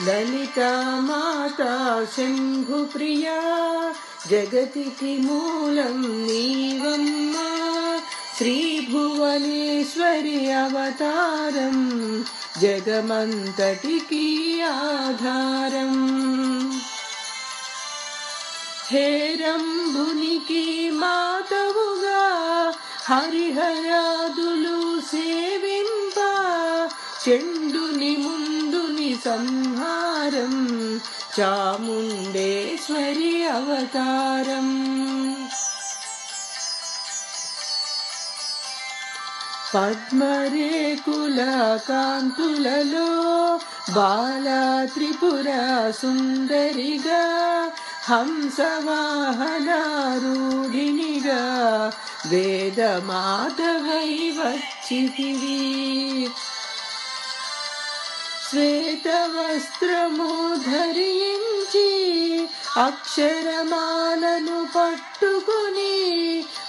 లలితా మాతా శంభుప్రియా జగతికి మూలం నీవమ్మా శ్రీ భువనేశ్వరి అవతారం జగమంతటికి ఆధారం హేరంభునికి మాతవుగా హరిహరాదులు సేవింప చెండుని ముందుని సంహారం చాముండేశ్వరి అవతారం పద్మరేకుల కాంతులలో బాలా త్రిపుర సుందరిగా హంసవాహనారూఢినిగా వేదమాతవై వచ్చితివి శ్వేతవస్త్రము ధరించి అక్షరమాలను పట్టుకుని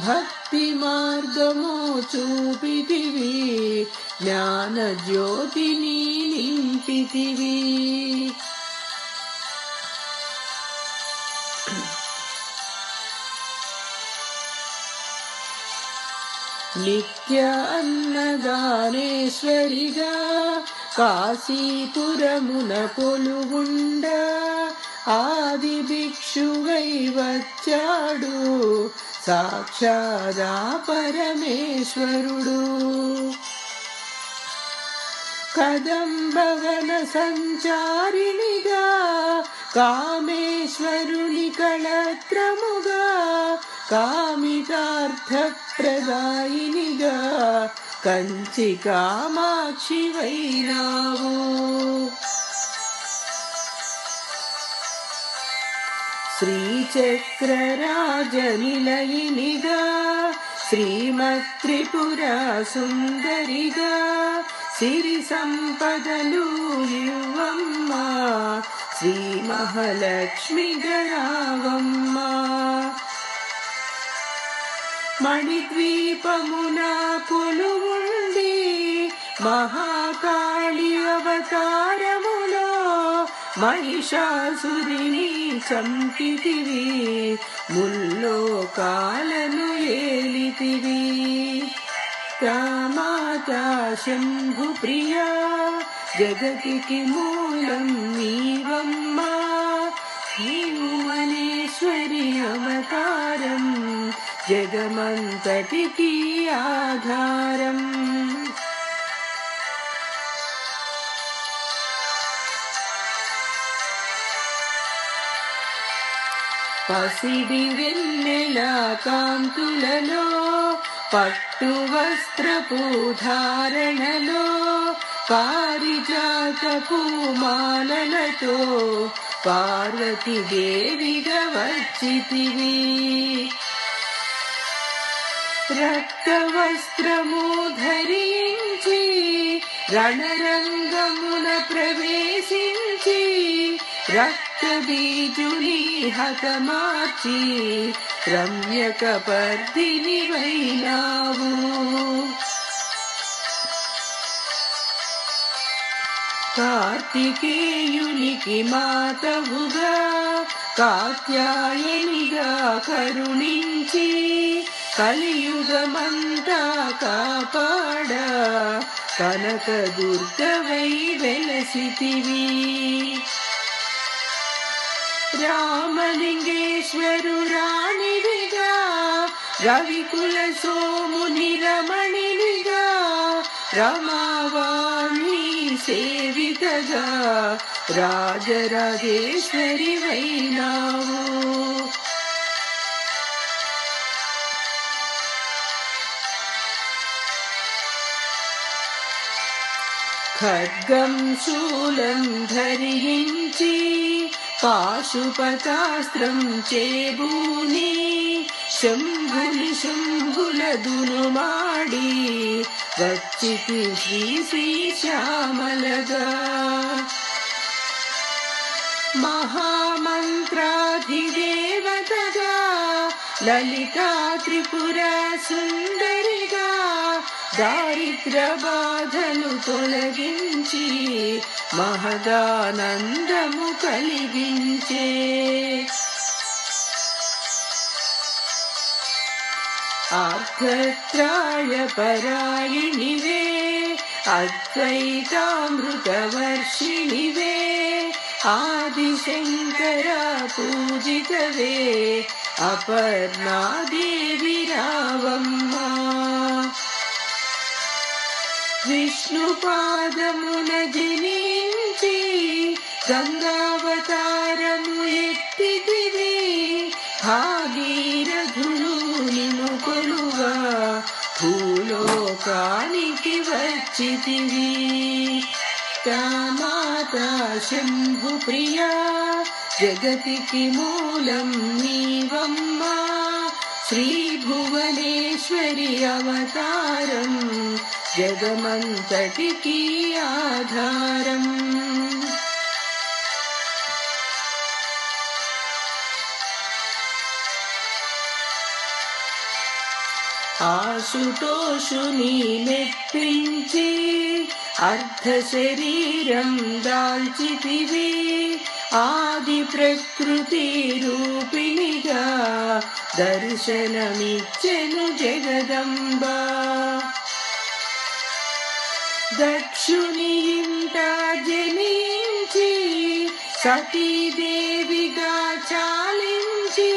భక్తి మార్గము చూపితివి జ్ఞాన జ్యోతిని నింపితివి నిత్య అన్నదానేశ్వరిగా కాశీపురమున కొలువుండ ఆది భిక్షువై వచ్చాడు సాక్షాదా పరమేశ్వరుడు కదంబవన సంచారిణిగా కామేశ్వరుని కళత్రముగా కామితార్థప్రదాయినిగా కంచి కామాక్షి వైనావు శ్రీచక్రరాజనిలయినిగా శ్రీమత్త్రిపుర సుందరిగా సిరి సంపదలు ఇవ్వమ్మ శ్రీ మహాలక్ష్మి గరావమ్మ మణిద్వీపమున కొలువుండి మహాకాళి అవతారములో మహిషాసురిని చంపితివి ముల్లోకాలను ఏలితివి మాతా శంభుప్రియా జగతికి మూలం నీవమ్మా భువనేశ్వరి అవతారం జగమంతటికి ఆధారం పసిడి వెన్నెల కాంతులలో పట్టు వస్త్రపు ధారణలో పారిజాత పూమాలలతో పార్వతీదేవిగా వచ్చితివి రక్త వస్త్రము ధరించి రణరంగమున ప్రవేశించి రక్త బీజుని హతమార్చి రమ్యక పర్దిని వైనావు కార్తికేయునికి మాతవుగా కాత్యాయనిగా కరుణించి కలియుగమంతా కాపాడ కనక దుర్గవై వెలసితివి రామలింగేశ్వరు రాణివిగా రవికుల సోముని రమణినిగా రమావాణి సేవితగా రాజరాజేశ్వరి వైనావు ఖడ్గం శూలం ధరించి పాశుపతాస్త్రం చేబూని శంభుల మాడి వచ్చితి శ్రీ శ్యామలగా మహామంత్రాధిదేవతగా లలితా త్రిపుర సుందరిగా దారిద్ర బాధలు తొలగించి మహదానందము కలిగించే ఆర్ధత్రాయ పరాయణివే అద్వైతామృతవర్షిణివే ఆదిశంకర పూజితవే అపర్ణాదేవి రావమ్మ విష్ణుపాదమున జనించి గంగావతారము ఎత్తితివి భాగీరథులు నిన్ను కొలువా భూలోకానికి వచ్చితివి మాతా శంభు ప్రియా జగతికి మూలం నీవమ్మ శ్రీ భువనేశ్వరి అవతారం జగమంతటికి ఆధారం ఆశుతోషుని మెప్పించి అర్ధ శరీరం దాల్చితివి ఆది ప్రకృతి రూపిణిగా దర్శనమిచ్చెను జగదంబ దక్షుని ఇంట జనించి సతీదేవిగా చాలించి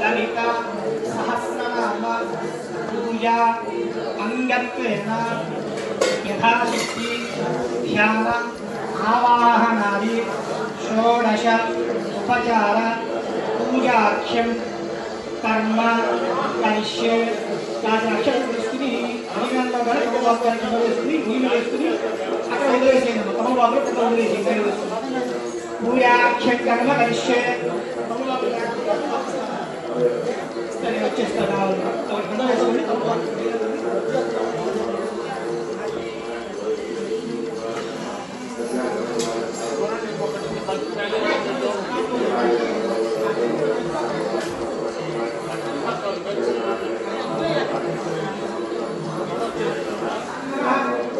లలిత సహస్రనామ పూజా అంగత్వేన యథాశక్తి ధ్యాన ఆవాహనాది షోడశ ఉపచార పూజాఖ్యం కర్మ కరిష్యే అక్షరస్తుని అభినందన వదిలేస్తుంది అక్కడ వదిలేసేయండి తమవాళ్ళు వదిలేసేయండి పూజాఖ్యం కర్మ కరిష్యే వచ్చేస్తారు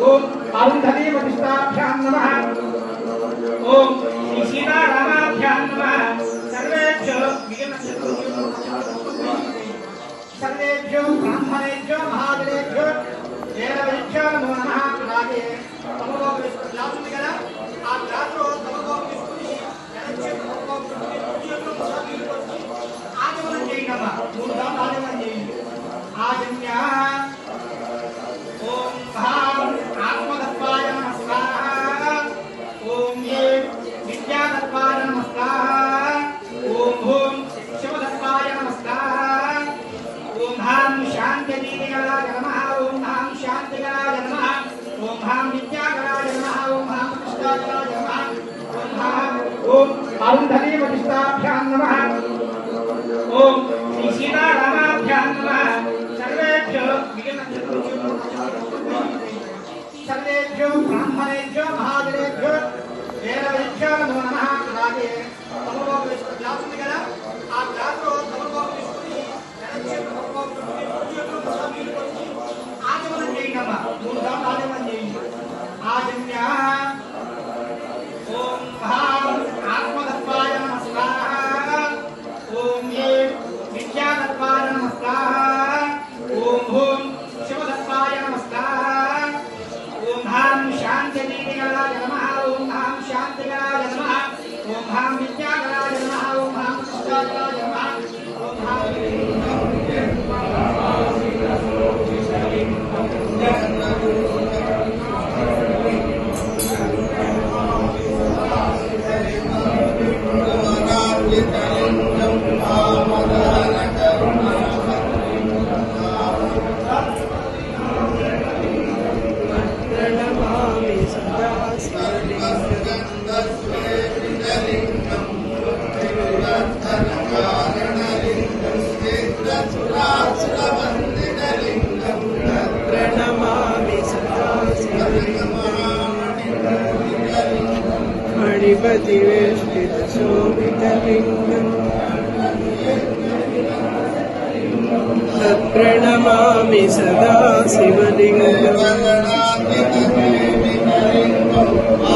ఓం అరుంధతి ప్రతిష్టాభ్యాం నమః ఓం శ్రీ సీతారామాభ్యాం నమః సర్వేభ్యో सर्वेभ्यो ब्राह्मणेभ्यो महाजनेभ्यो देवतेभ्यो नमो नमः అలాగే తమలో లాభం కదా ఆ రాత్రో తమలో విష్ణుని ఆగమనం చేయండి మూడుగా ఆగమనం చేయండి ఆజన్య ఓం మహాం ఆత్మతత్వాయ నమస్కారః ఓం ఏ విద్యాతత్వాయ నమస్కారః ఓం భూం శివతత్వాయ నమస్కారః ఓం హాం శాంతిదీపకాయ నమః ఓం హాం శాంతికరాయ నమః ఓం హాం విద్యాకరాయ నమః ఓం హాం కృష్ణాకరాయ నమః ఓం హాం ఓం అరుంధతి ప్రతిష్టాభ్యాం నమః ఓం శ్రీ సీతారామాభ్యాం నమః సర్వేభ్యో सर्वेभ्यो ब्राह्मणेभ्यो महाजनेभ्यो देवतेभ्यो नमो नमः అలాగే తమలో లాభం కదా ఆ రాత్రో తమలో విష్ణుని ఆగమనం చేయండి మూడుగా ఆగమనం చేయండి ఆజన్య ఓం మహాం ఆత్మతత్వాయ నమస్కారః ఓం ఏ విద్యాతత్వాయ నమస్కారః ఓం భూం శివతత్వాయ श्रीमतिवेष्टितशोभितलिङ्गम् तत्प्रणमामि सदा शिवलिङ्गम्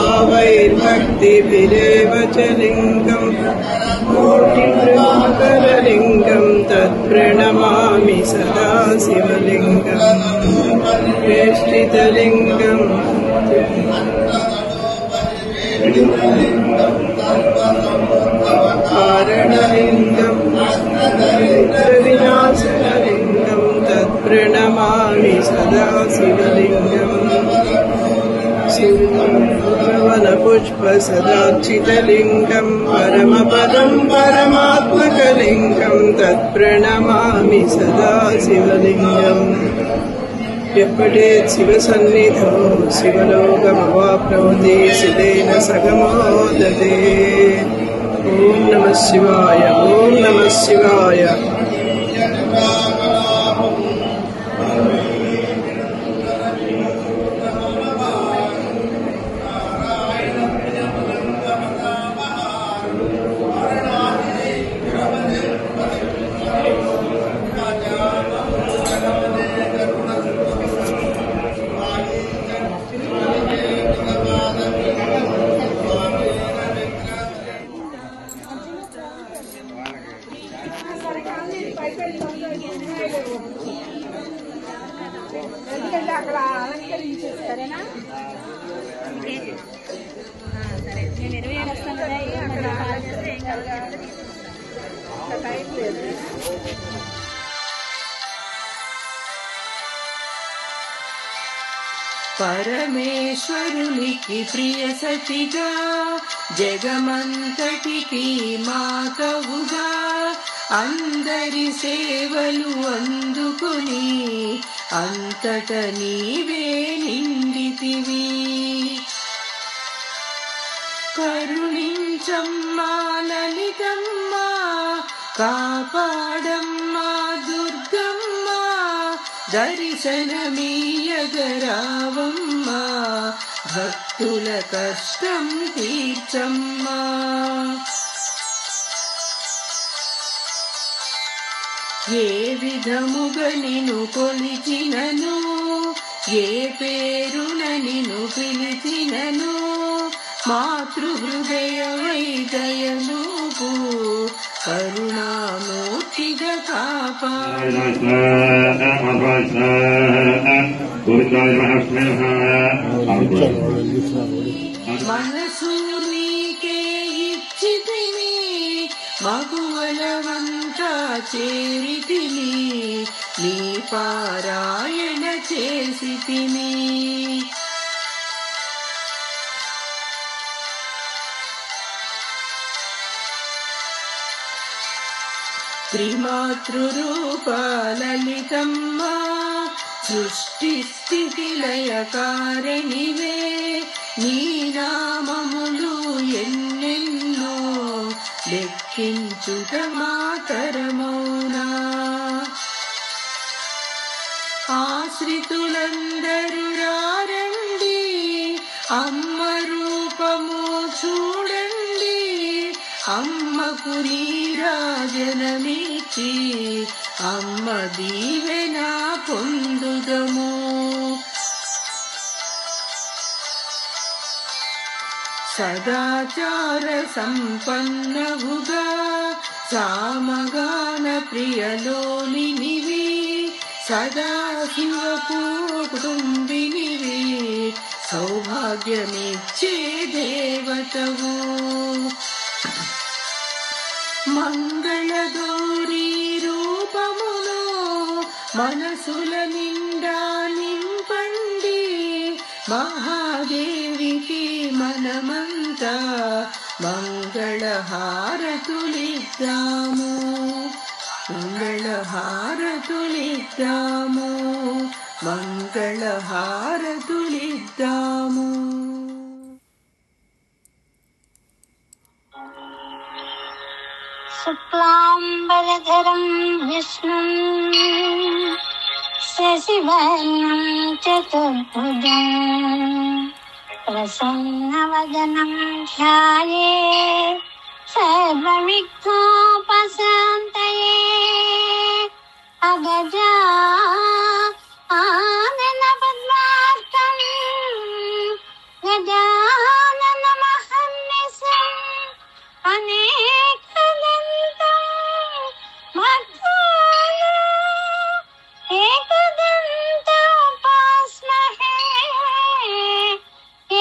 आवैर्भक्तिभिरेव च लिङ्गम् कोटिप्रभाकरलिङ्गम् तत्प्रणमामि सदा शिवलिङ्गम् वेष्टितलिङ्गम् कारणलिङ्गम् विनाशनलिङ्गम् तत्प्रणमामि सदा शिवलिङ्गम् वनपुष्पसदार्चितलिङ्गम् परमपदम् परमात्मकलिङ्गम् तत्प्रणमामि सदा शिवलिङ्गम् यः पठेत् शिवसन्निधौ शिवलोकमवाप्नोति सिद्धेन सगमोदते। ॐ नमः शिवाय, ॐ नमः शिवाय। పరమేశ్వరునికి ప్రియ సతిగా జగమంతటికి మాతవుగా అందరి సేవలు అందుకుని అంతట నీవే నిండితివి. కరుణించమ్మా లలితమ్మా, కాపాడమ్మా దుర్గమ్మా, దర్శనమీయగరావమ్మా, భక్తుల కష్టం తీర్చమ్మా. ఏ విధముగా నిన్ను కొలిచినను, ఏ పేరున నిన్ను పిలిచినను, మాతృహృదయమై దయనూపు కరుణామూర్తిగా కాపాడు. మనసు నీకే ఇచ్చితిని, మగువలవంతా చేరితిని, నీ పారాయణ చేసితిని. త్రిమాతృరూప లలితమ్మా, సృష్టి స్థితి లయ కారణివే, నీ నామములు ఎన్నెన్నో లెక్కించుట మాతరమౌనా. ఆశ్రితులందరూ రారండి, అమ్మ రూపము చూడండి, అమ్మకు నీరాజనమిచ్చి అమ్మ దీవెన పొందుదము. సదాచార సంపన్నవుగా సామగాన ప్రియలోనినివి, సదాశివ కుటుంబినివి, సౌభాగ్యమిచ్చే దేవతవు. మంగళగౌరీ రూపమును మనసుల నిండా నింపండి, మహాదేవికి మనమంతా మంగళహారతులిద్దాము, మంగళహారతులిద్దాము, మంగళహారతులిద్దాము. శుక్లాంబరధరం విష్ణుం శశివర్ణం చతుర్భుజం प्रसन्नवदनं ध्याये सर्वविघ्नोपशान्तये अगजा आननपद्मार्कं गजाननमहर्निशम् अनेकदन्तं भक्तानाम् एकदन्तमुपास्महे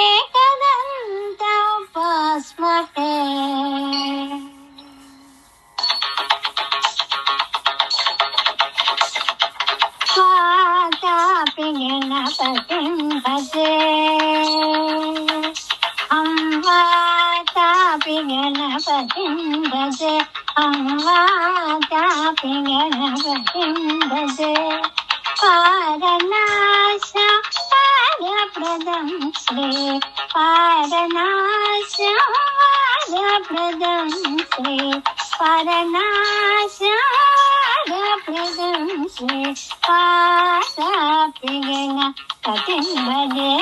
एकदन्तमुपास्महे। वातापि गणपतिं भजे हम वातापि गणपतिं भजे हम वातापि गणपतिं भजे पारनाश पारप्रदं श्री पारनाश पारप्रदं श्री पारनाश पारप्रदं श्री वातापि गणपतिं भजे।